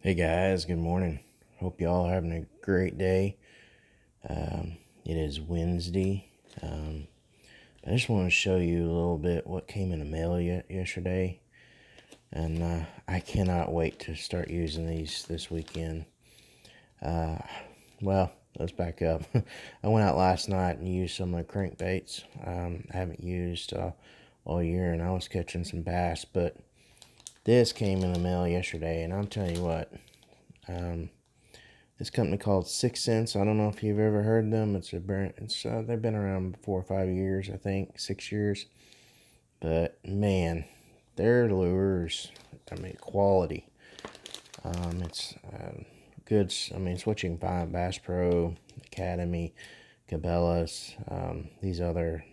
Hey guys, good morning. Hope y'all are having a great day. It is Wednesday. I just want to show you a little bit what came in the mail yesterday, and I cannot wait to start using these this weekend. Uh, well, let's back up. I went out last night and used some of the crankbaits I haven't used all year, and I was catching some bass, but this came in the mail yesterday, and I'm telling you what. This company called 6 Cents. I don't know if you've ever heard of them. They've been around 4 or 5 years, I think, 6 years. But man, their lures, quality. It's good. It's what you can find: Bass Pro, Academy, Cabela's, these other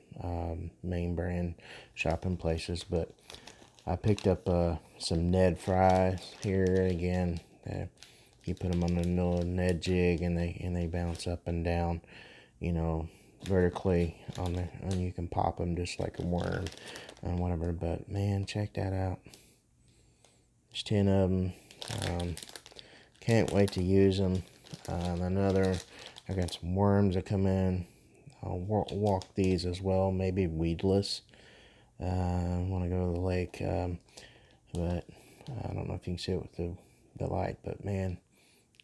main brand shopping places. But I picked up some Ned fries here again. You put them on the little Ned jig, and they bounce up and down, vertically on there, and you can pop them just like a worm and whatever. But man, check that out. There's 10 of them. Can't wait to use them. I got some worms that come in. I'll walk these as well, maybe weedless. I want to go to the lake, but I don't know if you can see it with the light, but man,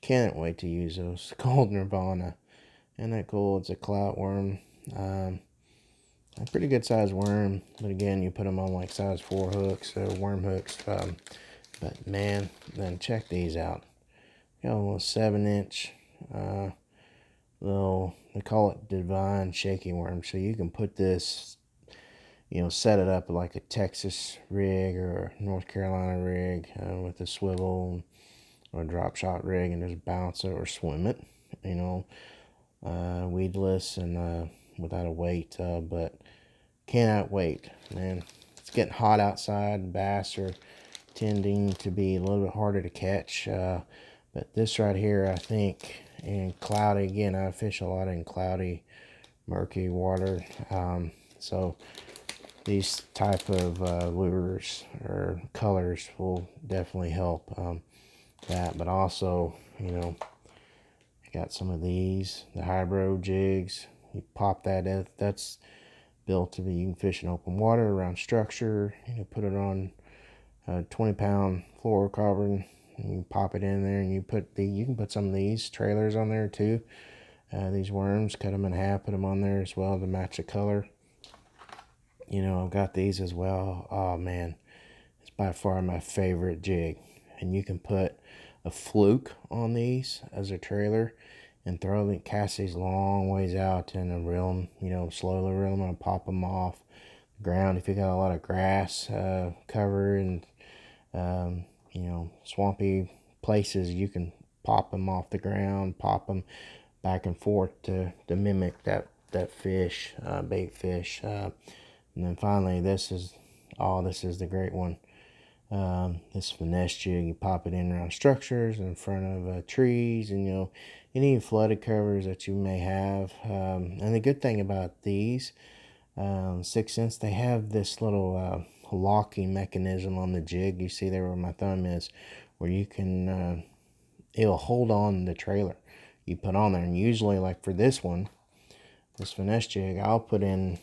can't wait to use those. Called Nirvana. Isn't that cool? It's a clout worm. A pretty good sized worm, but again, you put them on like size 4 hooks, so worm hooks. But man, then check these out. Got a little 7-inch, they call it divine shaky worm. So you can put this, set it up like a Texas rig or a North Carolina rig with a swivel or a drop shot rig, and just bounce it or swim it, weedless and without a weight. But cannot wait, man. It's getting hot outside. Bass are tending to be a little bit harder to catch. But this right here, I think, in cloudy, again, I fish a lot in cloudy, murky water. So these type of lures or colors will definitely help that. But also, I got some of these, the hybrid jigs. You pop that in. That's built to be, you can fish in open water around structure. Put it on a 20-pound fluorocarbon, and you pop it in there, and you can put some of these trailers on there too. These worms, cut them in half, put them on there as well to match the color. I've got these as well. Oh man, it's by far my favorite jig. And you can put a fluke on these as a trailer and cast these long ways out and reel them, slowly reel them and pop them off the ground. If you got a lot of grass cover and swampy places, you can pop them off the ground, pop them back and forth to mimic that fish, bait fish. And then finally, this is the great one. This finesse jig, you pop it in around structures, in front of trees, and any flooded covers that you may have. And the good thing about these 6 Cents, they have this little locking mechanism on the jig. You see there where my thumb is, where you can it'll hold on the trailer you put on there. And usually, like for this one, this finesse jig, I'll put in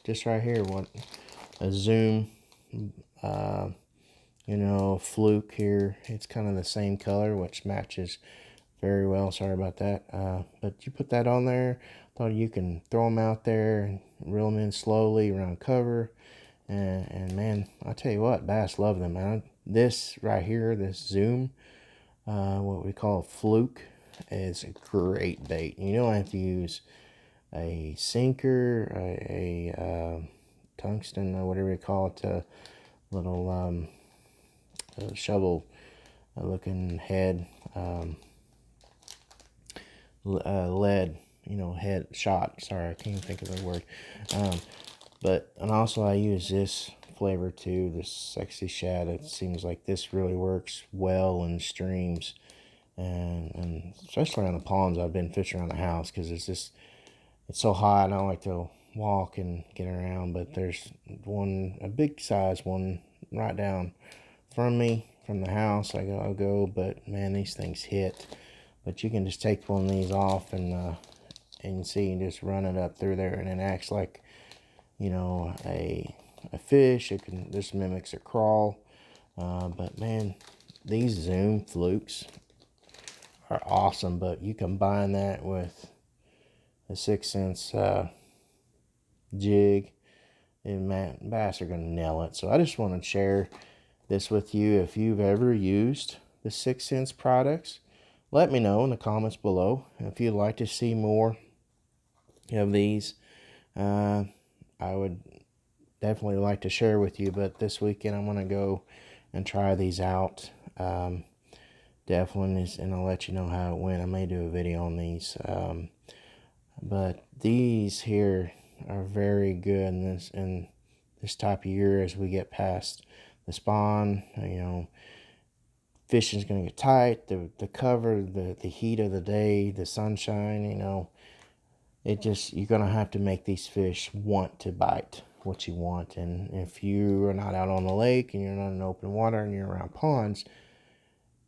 just right here a zoom fluke here. It's kind of the same color, which matches very well. Sorry about that. But you put that on there. Thought you can throw them out there and reel them in slowly around cover. And man, I tell you what, bass love them, man. This right here, this zoom, what we call a fluke, is a great bait. You don't have to use a sinker, a tungsten, or whatever you call it, a little shovel looking head, lead, head shot. Sorry, I can't think of the word. And also I use this flavor too, this sexy shad. It seems like this really works well in streams, and especially on the ponds I've been fishing around the house, because it's so hot. I don't like to walk and get around, but there's a big size one right down from from the house, I'll go, but man, these things hit. But you can just take one of these off and see, and just run it up through there, and it acts like, you know, a fish. It can just mimics a crawl. But man, these zoom flukes are awesome. But you combine that with a 6-cents jig, and man, bass are gonna nail it. So I just want to share this with you. If you've ever used the 6-cents products, let me know in the comments below. If you'd like to see more of these, I would definitely like to share with you. But this weekend I'm gonna go and try these out. Definitely, and I'll let you know how it went. I may do a video on these. But these here are very good in this type of year. As we get past the spawn, you know, fishing's gonna get tight. The cover, the heat of the day, the sunshine, you know, you're gonna have to make these fish want to bite what you want. And if you are not out on the lake and you're not in open water and you're around ponds,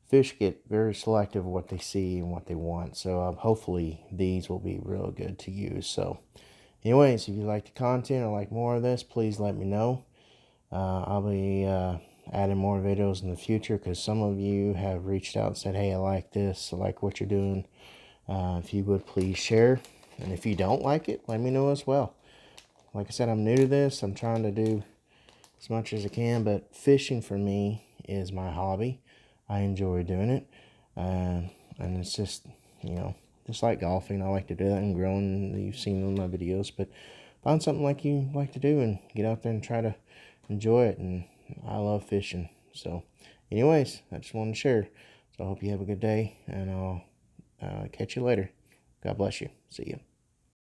fish get very selective of what they see and what they want. So hopefully these will be real good to use. So anyways, if you like the content or like more of this, please let me know. I'll be adding more videos in the future, because some of you have reached out and said, hey, I like this, I like what you're doing. If you would please share, and if you don't like it, let me know as well. Like I said, I'm new to this. I'm trying to do as much as I can, but fishing for me is my hobby. I enjoy doing it, and it's just, you know, just like golfing. I like to do that, and grilling. You've seen in my videos, but find something like you like to do and get out there and try to enjoy it. And I love fishing. So anyways, I just wanted to share. So I hope you have a good day, and I'll catch you later. God bless you. See you.